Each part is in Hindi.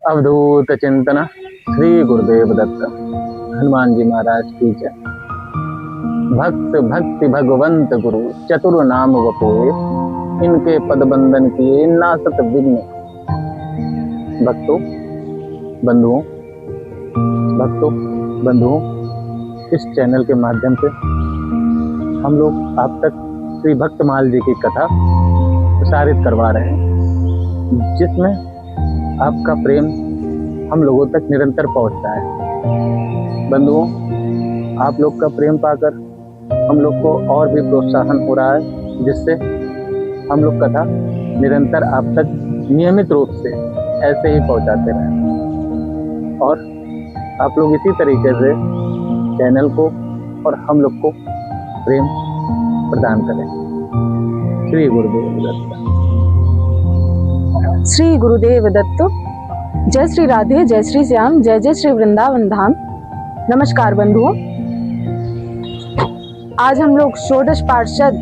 अवधूत चिंतन श्री गुरुदेव दत्त हनुमान जी महाराज की जय। भक्त भक्ति भगवंत गुरु चतुर नाम वपोए, इनके पद बंधन किए नासत विघ्न। भक्तों बंधुओं, इस चैनल के माध्यम से हम लोग आप तक श्री भक्तमाल जी की कथा प्रसारित करवा रहे हैं, जिसमें आपका प्रेम हम लोगों तक निरंतर पहुंचता है। बंधुओं, आप लोग का प्रेम पाकर हम लोग को और भी प्रोत्साहन हो रहा है, जिससे हम लोग कथा निरंतर आप तक नियमित रूप से ऐसे ही पहुंचाते रहें और आप लोग इसी तरीके से चैनल को और हम लोग को प्रेम प्रदान करें। श्री गुरुदेव दत्त। श्री गुरुदेव दत्त। जय श्री राधे, जय श्री श्याम, जय जय श्री वृंदावन धाम। नमस्कार बंधुओं, आज हम लोग षोडश पार्षद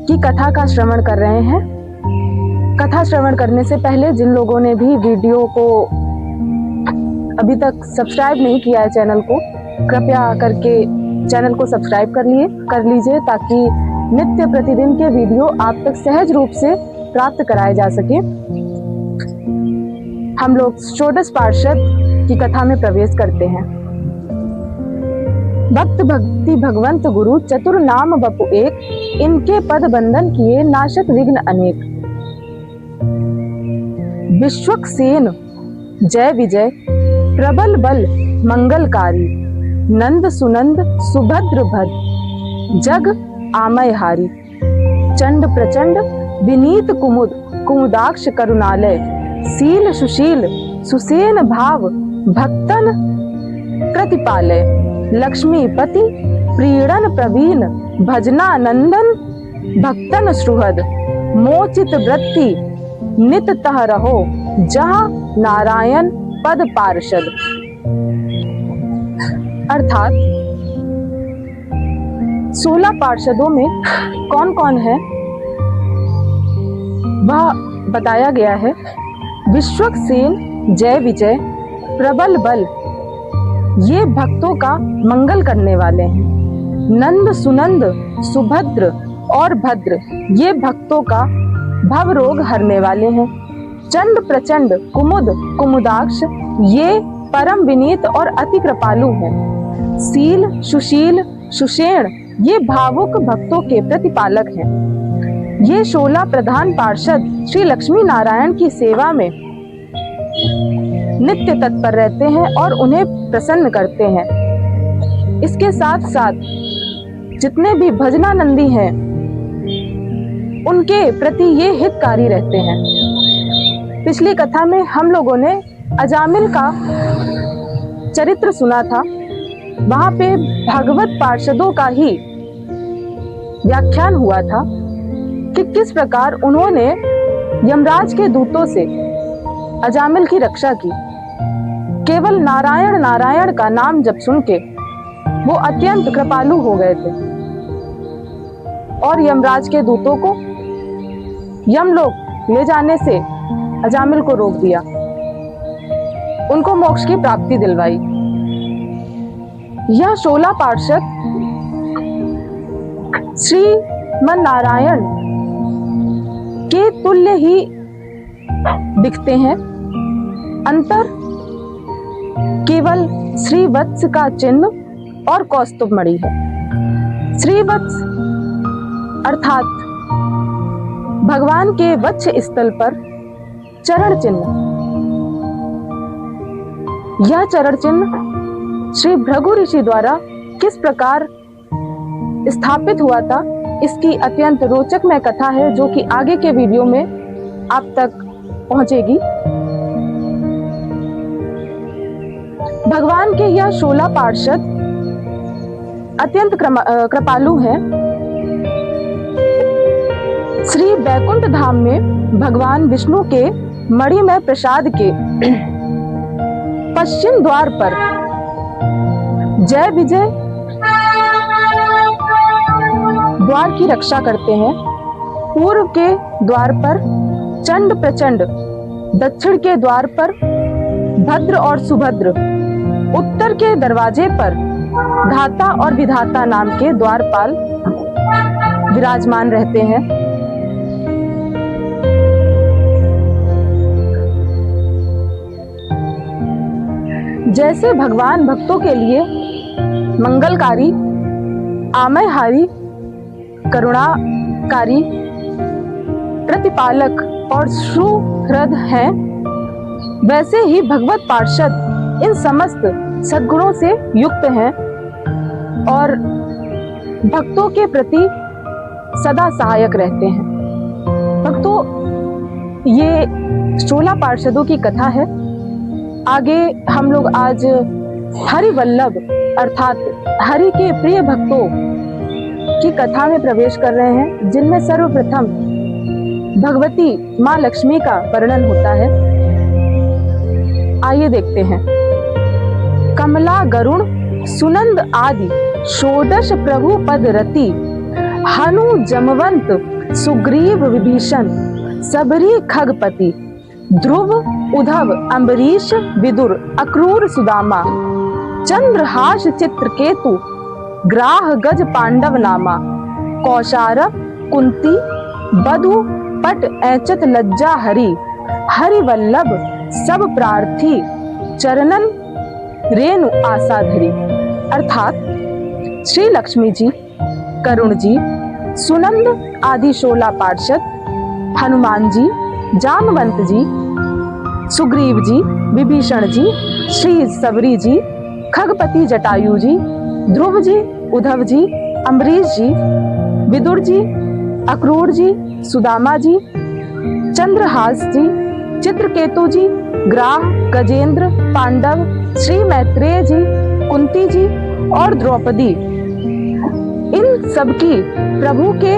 की कथा का श्रवण कर रहे हैं। कथा श्रवण करने से पहले जिन लोगों ने भी वीडियो को अभी तक सब्सक्राइब नहीं किया है चैनल को, कृपया करके चैनल को सब्सक्राइब कर लीजिए ताकि नित्य प्रतिदिन के वीडियो आप तक सहज रूप से प्राप्त कराए जा सके। हम लोग षोडश पार्षद की कथा में प्रवेश करते हैं। भक्त भक्ति भगवंत गुरु चतुर नाम वपु एक, इनके पद बंधन किए नाशत विघ्न अनेक। विश्वक्सेन जय विजय प्रबल बल मंगलकारी, नंद सुनंद सुभद्र भद्र जग आमयहारी। चंड प्रचंड विनीत कुमुदाक्ष करुणालय, शील सुशील सुसेन भाव भक्तन प्रतिपालय। लक्ष्मीपति प्रीणन प्रवीण भजना नंदन, भक्तन सुहृद मोचित वृत्ति नित तह रहो, जहाँ नारायण पद पार्षद। अर्थात 16 पार्षदों में कौन कौन है वह बताया गया है। विश्वक्सेन जय विजय प्रबल बल, ये भक्तों का मंगल करने वाले हैं। नंद सुनंद सुभद्र और भद्र, ये भक्तों का भव रोग हरने वाले हैं। चंड प्रचंड कुमुदाक्ष, ये परम विनीत और अति कृपालु हैं। शील सुशील सुषेण, ये भावुक भक्तों के प्रतिपालक हैं। ये 16 प्रधान पार्षद श्री लक्ष्मी नारायण की सेवा में नित्य तत्पर रहते हैं और उन्हें प्रसन्न करते हैं। इसके साथ साथ जितने भी भजनानंदी हैं उनके प्रति ये हितकारी रहते हैं। पिछली कथा में हम लोगों ने अजामिल का चरित्र सुना था। वहां पे भागवत पार्षदों का ही व्याख्यान हुआ था कि किस प्रकार उन्होंने यमराज के दूतों से अजामिल की रक्षा की। केवल नारायण नारायण का नाम जब सुन के वो अत्यंत कृपालु हो गए थे और यमराज के दूतों को यमलोक ले जाने से अजामिल को रोक दिया, उनको मोक्ष की प्राप्ति दिलवाई। यह 16 पार्षद श्रीमन नारायण के तुल्य ही दिखते हैं। अंतर केवल श्रीवत्स का चिन्ह और कौस्तुभ मणि है। श्रीवत्स अर्थात भगवान के वक्ष स्थल पर चरण चिन्ह। यह चरण चिन्ह श्री भृगु ऋषि द्वारा किस प्रकार स्थापित हुआ था, इसकी अत्यंत रोचक में कथा है जो कि आगे के वीडियो में आप तक पहुंचेगी। भगवान के यह 16 पार्षद अत्यंत कृपालु हैं। श्री वैकुंठ धाम में भगवान विष्णु के मणिमय प्रसाद के पश्चिम द्वार पर जय विजय द्वार की रक्षा करते हैं। पूर्व के द्वार पर चंड प्रचंड दक्षिण के द्वार पर भद्र और सुभद्र, उत्तर के दरवाजे पर धाता और विधाता नाम के द्वारपाल विराजमान रहते हैं। जैसे भगवान भक्तों के लिए मंगलकारी, आमयहारी, करुणाकारी, प्रतिपालक और सुहृद हैं, वैसे ही भगवत पार्षद इन समस्त सद्गुणों से युक्त हैं और भक्तों के प्रति सदा सहायक रहते हैं। भक्तों, ये 16 पार्षदों की कथा है। आगे हम लोग आज हरि वल्लभ अर्थात हरि के प्रिय भक्तों की कथा में प्रवेश कर रहे हैं, जिनमें सर्वप्रथम भगवती माँ लक्ष्मी का वर्णन होता है। आइए देखते हैं। कमला, गरुण, सुनंद आदि षोडश प्रभु पद रति, हनु, जमवंत, सुग्रीव, विभीषण, सबरी, खगपति, ध्रुव, उद्धव, अम्बरीश, विदुर, अक्रूर, सुदामा, चंद्रहास, चित्रकेतु, ग्राह, गज, पांडव नामा, कौशारव, कुंती, बधु, पट, ऐचत, लज्जा, हरि, हरि वल्लभ, सब प्रार्थी, चरणन, रेणु, आसाधरी। अर्थात श्री लक्ष्मी जी, करुण जी, सुनंद आदि 16 पार्षद, हनुमान जी, जामवंत जी, सुग्रीव जी, विभीषण जी, श्री सबरी जी, खगपति जटायु जी, ध्रुव जी, उद्धव जी, अम्बरीश जी, विदुर जी, अक्रूर जी, सुदामा जी, चंद्रहास जी, चित्रकेतु जी, ग्राह, गजेंद्र, पांडव, श्री मैत्रेय जी, कुंती जी और द्रौपदी, इन सबकी प्रभु के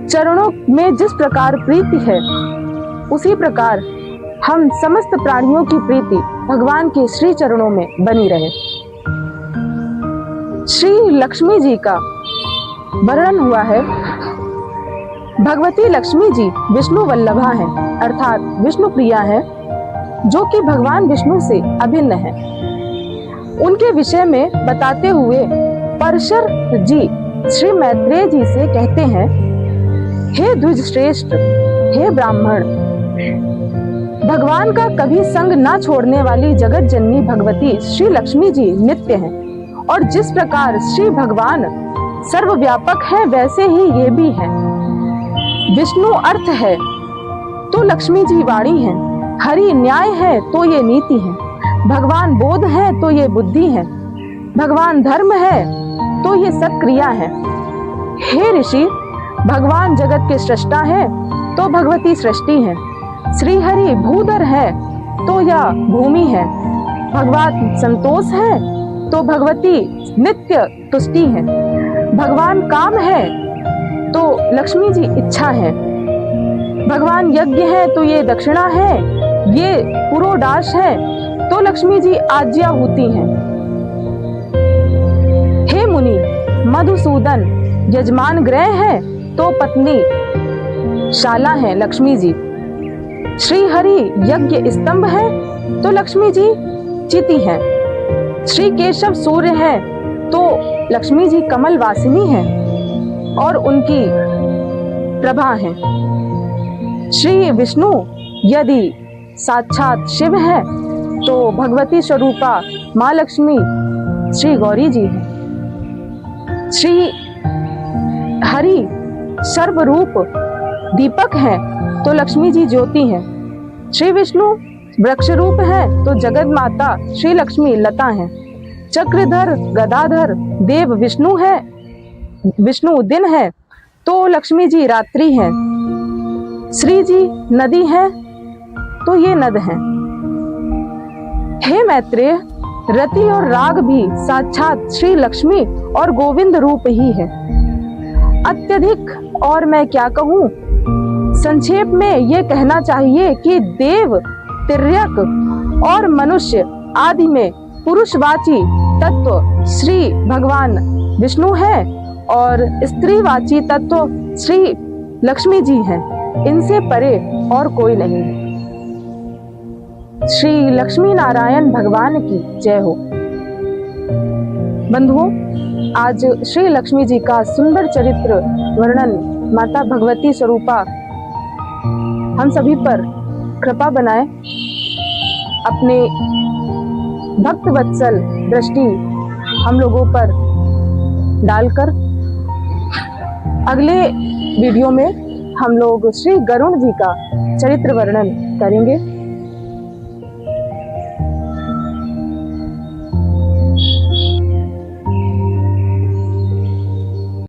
चरणों में जिस प्रकार प्रीति है, उसी प्रकार हम समस्त प्राणियों की प्रीति भगवान के श्री चरणों में बनी रहे। श्री लक्ष्मी जी का वर्णन हुआ है। भगवती लक्ष्मी जी विष्णु वल्लभा हैं, अर्थात विष्णु प्रिया हैं, जो कि भगवान विष्णु से अभिन्न है। उनके विषय में बताते हुए परशर जी श्री मैत्रेय जी से कहते हैं, हे द्विज श्रेष्ठ, हे ब्राह्मण, भगवान का कभी संग ना छोड़ने वाली जगत जननी भगवती श्री लक्ष्मी जी नित्य हैं, और जिस प्रकार श्री भगवान सर्वव्यापक है, वैसे ही ये भी हैं। विष्णु अर्थ है तो लक्ष्मी जी वाणी है, हरि न्याय है तो ये नीति है, भगवान बोध है तो ये बुद्धि है, भगवान धर्म है तो ये सत्क्रिया है। हे ऋषि, भगवान जगत के सृष्टा है तो भगवती सृष्टि है, श्री हरि भूधर है तो यह भूमि है, भगवान संतोष है तो भगवती नित्य तुष्टि है, भगवान काम है तो लक्ष्मी जी इच्छा है, भगवान यज्ञ है तो ये दक्षिणा है, ये पुरोडाश है तो लक्ष्मी जी आज्ञा होती हैं। हे मुनि, मधुसूदन यजमान ग्रह है तो पत्नी शाला है लक्ष्मी जी, श्री हरि यज्ञ स्तंभ है तो लक्ष्मी जी चिति है, श्री केशव सूर्य है तो लक्ष्मी जी कमल वासिनी है और उनकी प्रभा है, श्री विष्णु यदि साक्षात शिव है तो भगवती स्वरूपा माँ लक्ष्मी श्री गौरी जी है, श्री हरि सर्वरूप दीपक है तो लक्ष्मी जी ज्योति है, श्री विष्णु वृक्ष रूप है तो जगत माता श्री लक्ष्मी लता है, चक्रधर गदाधर देव विष्णु है, विष्णु दिन है तो लक्ष्मी जी रात्रि है, श्री जी नदी है तो ये नद है। हे मैत्रेय, रति और राग भी साक्षात श्री लक्ष्मी और गोविंद रूप ही है। अत्यधिक और मैं क्या कहूँ, संक्षेप में ये कहना चाहिए कि देव, तिर्यक और मनुष्य आदि में पुरुषवाची तत्व श्री भगवान विष्णु है और स्त्रीवाची तत्व श्री लक्ष्मी जी हैं, इनसे परे और कोई नहीं है। श्री लक्ष्मी नारायण भगवान की जय हो। बंधुओं, आज श्री लक्ष्मी जी का सुंदर चरित्र वर्णन माता भगवती स्वरूपा हम सभी पर कृपा बनाए, अपने भक्त वत्सल दृष्टि हम लोगों पर डालकर अगले वीडियो में हम लोग श्री गरुड़ जी का चरित्र वर्णन करेंगे।